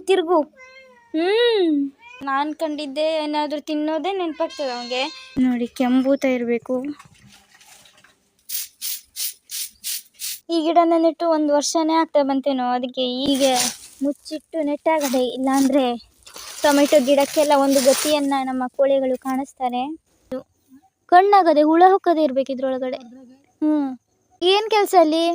ತಿರುಗು. ನಾನು ಕಂಡಿದ್ದೆ ಏನಾದರೂ ತಿನ್ನೋದೇ ನೆನಪಾಗ್ತದೆ ಅವನಿಗೆ. ನೋಡಿ ಕೆಂಬೂತ ಇರಬೇಕು. ಈ ಗಿಡನ ನೆಟ್ಟು 1 ವರ್ಷನೇ ಆಗ್ತಾ ಬಂತೇನೋ, ಅದಕ್ಕೆ ಈಗ ಮುಚ್ಚಿಟ್ಟು ನೆಟ್ಟಾಗದೆ. ಇಲ್ಲಾಂದರೆ ಟೊಮೆಟೊ ಗಿಡಕ್ಕೆಲ್ಲ ಒಂದು ಗತಿಯನ್ನು ನಮ್ಮ ಕೋಳಿಗಳು ಕಾಣಿಸ್ತಾರೆ. ಕಣ್ಣಾಗದೆ ಹುಳ ಹೊಕ್ಕದೆ ಇರಬೇಕು ಇದ್ರೊಳಗಡೆ. ಏನು ಕೆಲಸ ಅಲ್ಲಿ?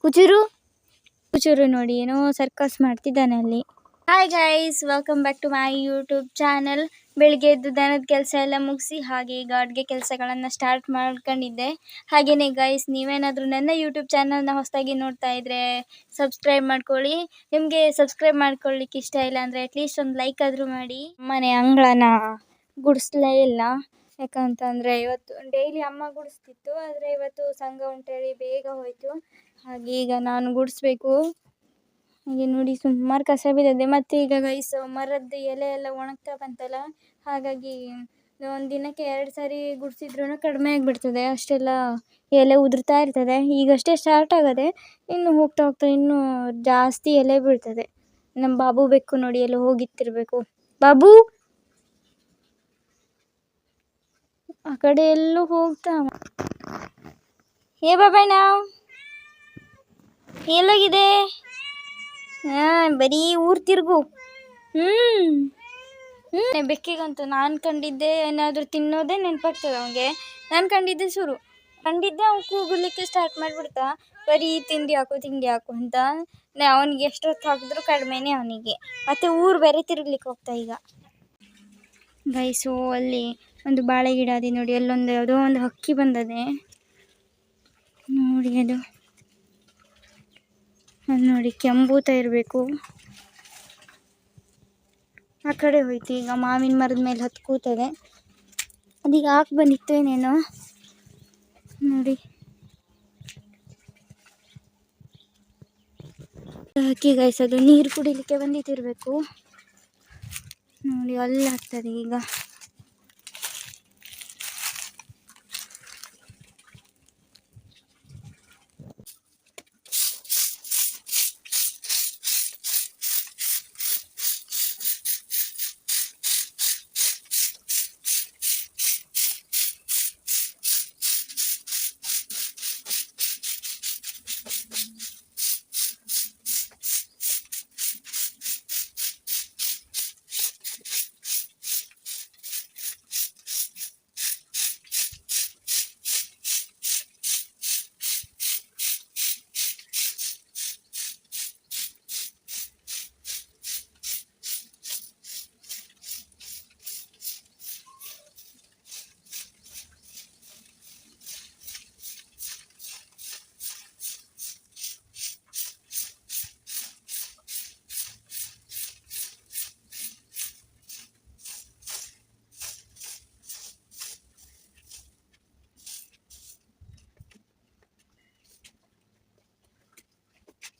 ಕುಚೂರು ನೋಡಿ ಏನೋ ಸರ್ಕಸ್ ಮಾಡ್ತಿದ್ದಾನೆ ಅಲ್ಲಿ. Hi guys, welcome back to my YouTube channel. ಬೆಳಿಗ್ಗೆ ಎದ್ದು ದನದ ಕೆಲಸ ಎಲ್ಲ ಮುಗಿಸಿ ಹಾಗೆ ಈಗ ಅಡುಗೆ ಕೆಲಸಗಳನ್ನು ಸ್ಟಾರ್ಟ್ ಮಾಡ್ಕೊಂಡಿದ್ದೆ. ಹಾಗೆಯೇ ಗೈಸ್, ನೀವೇನಾದರೂ ನನ್ನ ಯೂಟ್ಯೂಬ್ ಚಾನಲ್ನ ಹೊಸದಾಗಿ ನೋಡ್ತಾ ಇದ್ದರೆ ಸಬ್ಸ್ಕ್ರೈಬ್ ಮಾಡ್ಕೊಳ್ಳಿ. ನಿಮಗೆ ಸಬ್ಸ್ಕ್ರೈಬ್ ಮಾಡ್ಕೊಳ್ಳಿಕ್ಕೆ ಇಷ್ಟ ಇಲ್ಲ ಅಂದರೆ ಅಟ್ಲೀಸ್ಟ್ ಒಂದು ಲೈಕ್ ಆದರೂ ಮಾಡಿ. ಮನೆ ಅಂಗಳನ ಗುಡಿಸ್ಲೇ ಇಲ್ಲ, ಯಾಕಂತಂದರೆ ಇವತ್ತು ಡೈಲಿ ಅಮ್ಮ ಗುಡಿಸ್ತಿತ್ತು, ಆದರೆ ಇವತ್ತು ಸಂಘ ಉಂಟೇಳಿ ಬೇಗ ಹೋಯಿತು. ಹಾಗೆ ಈಗ ನಾನು ಗುಡಿಸ್ಬೇಕು. ಹಾಗೆ ನೋಡಿ ಸುಮಾರು ಕಸ ಬಿದ್ದಿದೆ. ಮತ್ತು ಈಗ ಗೈಸ್ ಮರದ ಎಲೆ ಎಲ್ಲ ಒಣಗ್ತಾ ಬಂತಲ್ಲ, ಹಾಗಾಗಿ ಒಂದು ದಿನಕ್ಕೆ 2 ಸಾರಿ ಗುಡಿಸಿದ್ರೂ ಕಡಿಮೆ ಆಗಿಬಿಡ್ತದೆ. ಅಷ್ಟೆಲ್ಲ ಎಲೆ ಉದುರ್ತಾ ಇರ್ತದೆ. ಈಗಷ್ಟೇ ಸ್ಟಾರ್ಟ್ ಆಗದೆ, ಇನ್ನು ಹೋಗ್ತಾ ಹೋಗ್ತಾ ಇನ್ನೂ ಜಾಸ್ತಿ ಎಲೆ ಬೀಳ್ತದೆ. ನಮ್ಮ ಬಾಬು ಬೆಕ್ಕು ನೋಡಿ ಎಲ್ಲ ಹೋಗಿತ್ತಿರಬೇಕು. ಬಾಬು ಆ ಕಡೆ ಎಲ್ಲೂ ಹೋಗ್ತಾ. ಬಾಬಾಯ್ ನಾವು ಎಲ್ಲೋಗಿದೆ? ಬರೀ ಊರು ತಿರುಗು. ಬೆಕ್ಕಿಗಂತೂ ನಾನು ಕಂಡಿದ್ದೆ ಏನಾದರೂ ತಿನ್ನೋದೇ ನೆನಪಾಗ್ತದೆ ಅವನಿಗೆ. ನಾನು ಕಂಡಿದ್ದೆ ಅವ್ನು ಕೂಗಲಿಕ್ಕೆ ಸ್ಟಾರ್ಟ್ ಮಾಡಿಬಿಡ್ತಾ, ಬರೀ ತಿಂಡಿ ಹಾಕು ಅಂತ. ಅವನಿಗೆ ಎಷ್ಟೊತ್ತು ಹಾಕಿದ್ರೂ ಕಡಿಮೆನೇ ಅವನಿಗೆ. ಮತ್ತು ಊರು ಬೇರೆ ತಿರುಗ್ಲಿಕ್ಕೆ ಹೋಗ್ತಾ ಈಗ. ಗೈಸು ಅಲ್ಲಿ ಒಂದು ಬಾಳೆ ಗಿಡ ಅದೇ ನೋಡಿ, ಅಲ್ಲೊಂದು ಯಾವುದೋ ಒಂದು ಹಕ್ಕಿ ಬಂದದೆ ನೋಡಿ. ಅದು ನೋಡಿ ಕೆಂಬೂತ ಇರಬೇಕು. ಆ ಕಡೆ ಹೋಯ್ತು. ಈಗ ಮಾವಿನ ಮರದ ಮೇಲೆ ಹತ್ತು ಕೂತದೆ. ಅದೀಗ ಹಾಕಿ ಬಂದಿತ್ತು ಏನೇನೋ ನೋಡಿ. ಹಕ್ಕಿ ಗೈಸ್, ಅದು ನೀರು ಕುಡಿಲಿಕ್ಕೆ ಬಂದಿತ್ತಿರಬೇಕು ನೋಡಿ. ಅಲ್ಲಿ ಆಗ್ತದೆ ಈಗ.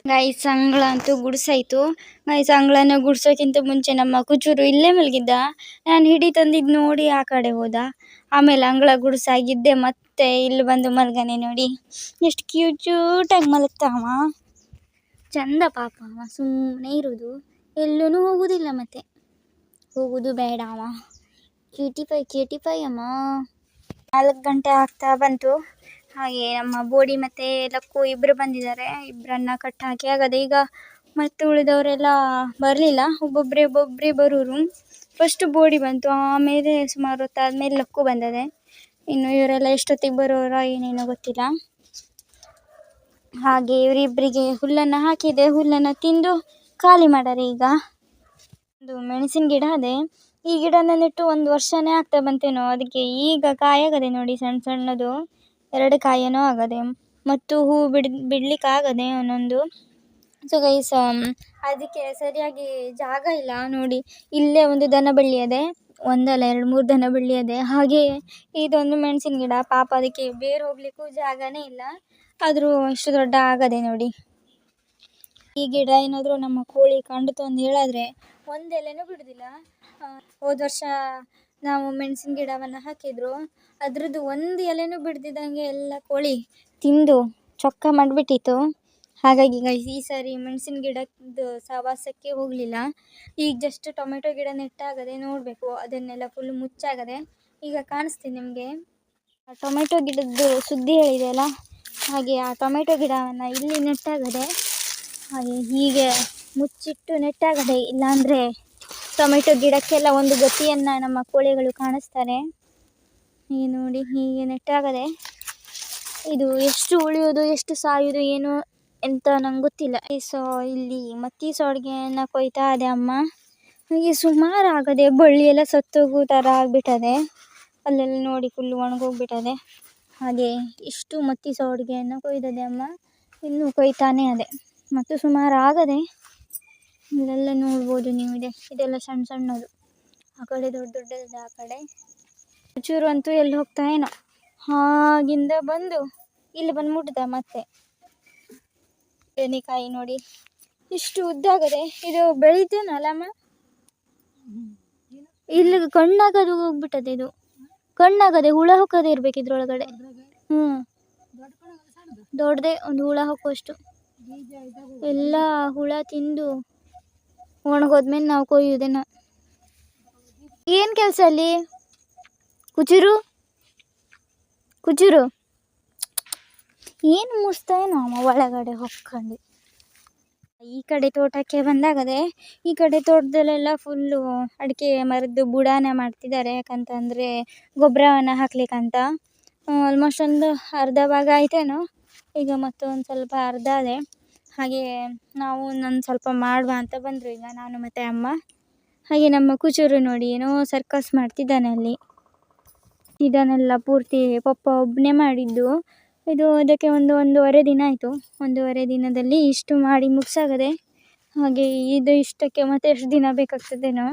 ಗೈಸ್ ಅಂಗಳ ಅಂತೂ ಗುಡಿಸಾಯ್ತು. ಗೈಸ್ ಅಂಗಳನ ಗುಡಿಸೋಕ್ಕಿಂತ ಮುಂಚೆ ನಮ್ಮ ಕುಚೂರು ಇಲ್ಲೇ ಮಲಗಿದ್ದ. ನಾನು ಹಿಡಿ ತಂದಿದ್ದು ನೋಡಿ ಆ ಕಡೆ ಹೋದ. ಆಮೇಲೆ ಅಂಗಳ ಗುಡಿಸಾಗಿದ್ದೆ ಮತ್ತೆ ಇಲ್ಲಿ ಬಂದು ಮಲಗನೆ ನೋಡಿ. ಎಷ್ಟು ಕ್ಯೂಟಾಗಿ ಮಲಗ್ತಾವ. ಚಂದ ಪಾಪ ಅವ, ಸುಮ್ಮನೆ ಇರೋದು, ಎಲ್ಲೂ ಹೋಗೋದಿಲ್ಲ, ಮತ್ತೆ ಹೋಗೋದು ಬೇಡ ಅವ. ಕ್ಯೂಟಿಫೈ ಅಮ್ಮ. 4 ಗಂಟೆ ಆಗ್ತಾ ಬಂತು. ಹಾಗೆ ನಮ್ಮ ಬೋಡಿ ಮತ್ತು ಲಕ್ಕು ಇಬ್ಬರು ಬಂದಿದ್ದಾರೆ. ಇಬ್ಬರನ್ನ ಕಟ್ ಹಾಕಿ ಆಗದೆ. ಈಗ ಮತ್ತೆ ಉಳಿದವರೆಲ್ಲ ಬರಲಿಲ್ಲ, ಒಬ್ಬೊಬ್ಬರೇ ಬರೋರು. ಫಸ್ಟ್ ಬೋಡಿ ಬಂತು, ಆಮೇಲೆ ಸುಮಾರು ಹೊತ್ತಾದ್ಮೇಲೆ ಲಕ್ಕು ಬಂದದೆ. ಇನ್ನು ಇವರೆಲ್ಲ ಎಷ್ಟೊತ್ತಿಗೆ ಬರೋರ ಏನೇನೋ ಗೊತ್ತಿಲ್ಲ. ಹಾಗೆ ಇವರಿಬ್ಬರಿಗೆ ಹುಲ್ಲನ್ನು ಹಾಕಿದೆ. ಹುಲ್ಲನ್ನು ತಿಂದು ಖಾಲಿ ಮಾಡಾರೆ. ಈಗ ಒಂದು ಮೆಣಸಿನ ಗಿಡ ಅದೇ. ಈ ಗಿಡನ ನೆಟ್ಟು 1 ವರ್ಷನೇ ಆಗ್ತಾ ಬಂತೇನೋ, ಅದಕ್ಕೆ ಈಗ ಕಾಯಾಗದೆ ನೋಡಿ, ಸಣ್ಣ ಸಣ್ಣದು 2 ಕಾಯೇನೋ ಆಗದೆ. ಮತ್ತು ಹೂ ಬಿಡ್ಲಿಕ್ಕೆ ಆಗದೆ ಒಂದೊಂದು. ಸೊ ಗೈಸ್, ಅದಕ್ಕೆ ಸರಿಯಾಗಿ ಜಾಗ ಇಲ್ಲ ನೋಡಿ. ಇಲ್ಲೇ ಒಂದು ದನ ಬಳ್ಳಿ ಅದೇ, ಒಂದಲ್ಲ 2-3 ದನ ಬಳ್ಳಿ ಅದೇ. ಹಾಗೆ ಇದೊಂದು ಮೆಣಸಿನ ಗಿಡ. ಪಾಪ ಅದಕ್ಕೆ ಬೇರು ಹೋಗ್ಲಿಕ್ಕೂ ಜಾಗನೇ ಇಲ್ಲ, ಆದರೂ ಇಷ್ಟು ದೊಡ್ಡ ಆಗದೆ ನೋಡಿ. ಈ ಗಿಡ ಏನಾದರೂ ನಮ್ಮ ಕೋಳಿ ಕಂಡಿತು ಅಂತ ಹೇಳಿದ್ರೆ ಒಂದು ಎಲೆನೂ ಬಿಡೋದಿಲ್ಲ. ಹೋದ ವರ್ಷ ನಾವು ಮೆಣಸಿನ ಗಿಡವನ್ನು ಹಾಕಿದ್ರು, ಅದ್ರದ್ದು ಒಂದು ಎಲೆನೂ ಬಿಡ್ದಿದ್ದಂಗೆ ಎಲ್ಲ ಕೋಳಿ ತಿಂದು ಚೊಕ್ಕ ಮಾಡಿಬಿಟ್ಟಿತ್ತು. ಹಾಗಾಗಿ ಗೈಸ್ ಈ ಸಾರಿ ಮೆಣಸಿನ ಗಿಡದ ಸಹವಾಸಕ್ಕೆ ಹೋಗಲಿಲ್ಲ. ಈಗ ಜಸ್ಟ್ ಟೊಮೆಟೊ ಗಿಡ ನೆಟ್ಟಾಗದೆ ನೋಡಬೇಕು, ಅದನ್ನೆಲ್ಲ ಫುಲ್ ಮುಚ್ಚಾಗದೆ. ಈಗ ಕಾಣಿಸ್ತೀನಿ ನಿಮಗೆ ಟೊಮೆಟೊ ಗಿಡದ್ದು ಸುದ್ದಿ ಹೇಳಿದೆಯಲ್ಲ, ಹಾಗೆ ಆ ಟೊಮೆಟೊ ಗಿಡವನ್ನು ಇಲ್ಲಿ ನೆಟ್ಟಾಗದೆ. ಹಾಗೆ ಹೀಗೆ ಮುಚ್ಚಿಟ್ಟು ನೆಟ್ಟಾಗದೆ, ಇಲ್ಲಾಂದರೆ ಟೊಮೆಟೊ ಗಿಡಕ್ಕೆಲ್ಲ ಒಂದು ಗತಿಯನ್ನು ನಮ್ಮ ಕೋಳಿಗಳು ಕಾಣಿಸ್ತಾರೆ. ಹೀಗೆ ನೋಡಿ, ಹೀಗೆ ನೆಟ್ಟಾಗದೆ. ಇದು ಎಷ್ಟು ಉಳಿಯೋದು ಎಷ್ಟು ಸಾಯೋದು ಏನು ಎಂತ ನಂಗೆ ಗೊತ್ತಿಲ್ಲ. ಸೊ ಇಲ್ಲಿ ಮತ್ತಿ ಸೊಡ್ಗೆಯನ್ನು ಕೊಯ್ತಾ ಇದೆ ಅಮ್ಮ. ಹಾಗೆ ಸುಮಾರು ಆಗದೆ, ಬಳ್ಳಿ ಎಲ್ಲ ಸತ್ತೋಗೋ ಥರ ಆಗಿಬಿಟ್ಟದೆ. ಅಲ್ಲೆಲ್ಲ ನೋಡಿ ಫುಲ್ ಒಣಗೋಗ್ಬಿಟ್ಟದೆ. ಹಾಗೆ ಇಷ್ಟು ಮತ್ತಿ ಸೊಡ್ಗೆಯನ್ನು ಕೊಯ್ದದೆ ಅಮ್ಮ, ಇನ್ನೂ ಕೊಯ್ತಾನೆ ಅದೇ. ಮತ್ತು ಸುಮಾರು ಆಗದೆ, ಇಲ್ಲೆಲ್ಲ ನೋಡ್ಬೋದು ನೀವು. ಇದೆಲ್ಲ ಸಣ್ಣ ಸಣ್ಣದು, ಆ ಕಡೆ ದೊಡ್ಡ ದೊಡ್ಡದಿದೆ. ಆ ಕಡೆ ಚೂರು ಅಂತೂ ಎಲ್ಲಿ ಹೋಗ್ತಾ ಏನೋ, ಹಾಗಿಂದ ಬಂದು ಇಲ್ಲಿ ಬಂದು ಮುಟ್ದ. ಮತ್ತೆ ಬದನೆಕಾಯಿ ನೋಡಿ ಇಷ್ಟು ಉದ್ದಾಗದೆ. ಇದು ಬೆಳಿತೇನಲ್ಲಮ್ಮ, ಇಲ್ಲಿ ಕಣ್ಣಾಗದು ಹೋಗ್ಬಿಟ್ಟದೆ. ಇದು ಕಣ್ಣಾಗದೆ, ಹುಳ ಹೊಕ್ಕದೆ ಇರ್ಬೇಕು ಇದ್ರೊಳಗಡೆ. ದೊಡ್ಡದೆ, ಒಂದು ಹುಳ ಹೊಕ್ಕುವಷ್ಟು. ಎಲ್ಲ ಹುಳ ತಿಂದು ಒಣಗೋದ್ಮೇಲೆ ನಾವು ಕೊಯ್ಯೋದೇನ. ಏನು ಕೆಲಸ ಅಲ್ಲಿ ಕುಚೂರು ಕುಚೂರು ಏನು ಮುಚ್ತಾಯೇನೋ ಅಮ್ಮ ಒಳಗಡೆ ಹೊಕ್ಕೊಂಡು. ಈ ಕಡೆ ತೋಟಕ್ಕೆ ಬಂದಾಗದೆ, ಈ ಕಡೆ ತೋಟದಲ್ಲೆಲ್ಲ ಫುಲ್ಲು ಅಡಿಕೆ ಮರದ್ದು ಬುಡಾನ ಮಾಡ್ತಿದ್ದಾರೆ. ಯಾಕಂತಂದರೆ ಗೊಬ್ಬರವನ್ನು ಹಾಕ್ಲಿಕ್ಕಂತ. ಆಲ್ಮೋಸ್ಟ್ ಒಂದು ಅರ್ಧ ಭಾಗ ಆಯ್ತೇನೋ, ಈಗ ಮತ್ತೊಂದು ಸ್ವಲ್ಪ ಅರ್ಧ ಅದೇ. ಹಾಗೆ ನಾವು ನಾನು ಸ್ವಲ್ಪ ಮಾಡುವ ಅಂತ ಬಂದರು ಈಗ ನಾನು ಮತ್ತು ಅಮ್ಮ. ಹಾಗೆ ನಮ್ಮ ಕುಚೂರು ನೋಡಿ ಏನೋ ಸರ್ಕಸ್ ಮಾಡ್ತಿದ್ದಾನೆ ಅಲ್ಲಿ. ಇದನ್ನೆಲ್ಲ ಪೂರ್ತಿ ಪಪ್ಪ ಒಬ್ಬನೇ ಮಾಡಿದ್ದು. ಇದು ಅದಕ್ಕೆ ಒಂದೂವರೆ ದಿನ ಆಯಿತು. ಒಂದೂವರೆ ದಿನದಲ್ಲಿ ಇಷ್ಟು ಮಾಡಿ ಮುಗಿಸಾಗದೆ. ಹಾಗೆ ಇದು ಇಷ್ಟಕ್ಕೆ ಮತ್ತೆ ಎಷ್ಟು ದಿನ ಬೇಕಾಗ್ತದೇನೋ.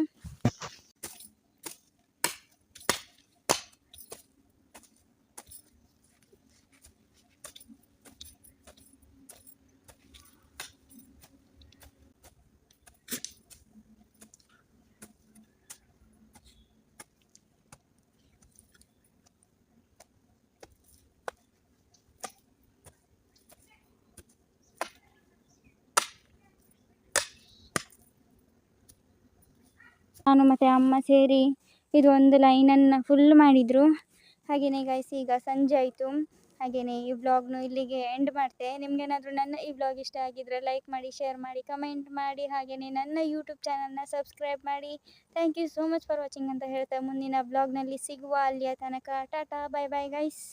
ನಾನು ಮತ್ತು ಅಮ್ಮ ಸೇರಿ ಇದು ಒಂದು ಲೈನನ್ನು ಫುಲ್ ಮಾಡಿದರು. ಹಾಗೆಯೇ ಗೈಸ್ ಈಗ ಸಂಜೆ ಆಯಿತು. ಹಾಗೆಯೇ ಈ ವ್ಲಾಗ್ನು ಇಲ್ಲಿಗೆ ಎಂಡ್ ಮಾಡ್ತೆ. ನಿಮಗೇನಾದರೂ ನನ್ನ ಈ ವ್ಲಾಗ್ ಇಷ್ಟ ಆಗಿದ್ದರೆ ಲೈಕ್ ಮಾಡಿ, ಶೇರ್ ಮಾಡಿ, ಕಮೆಂಟ್ ಮಾಡಿ. ಹಾಗೆಯೇ ನನ್ನ ಯೂಟ್ಯೂಬ್ ಚಾನಲ್ನ ಸಬ್ಸ್ಕ್ರೈಬ್ ಮಾಡಿ. Thank you so much for watching ಅಂತ ಹೇಳ್ತಾ ಮುಂದಿನ ವ್ಲಾಗ್ನಲ್ಲಿ ಸಿಗುವ. ಅಲ್ಲಿಯ ತನಕ ಟಾಟಾ, ಬೈ ಬೈ ಗೈಸ್.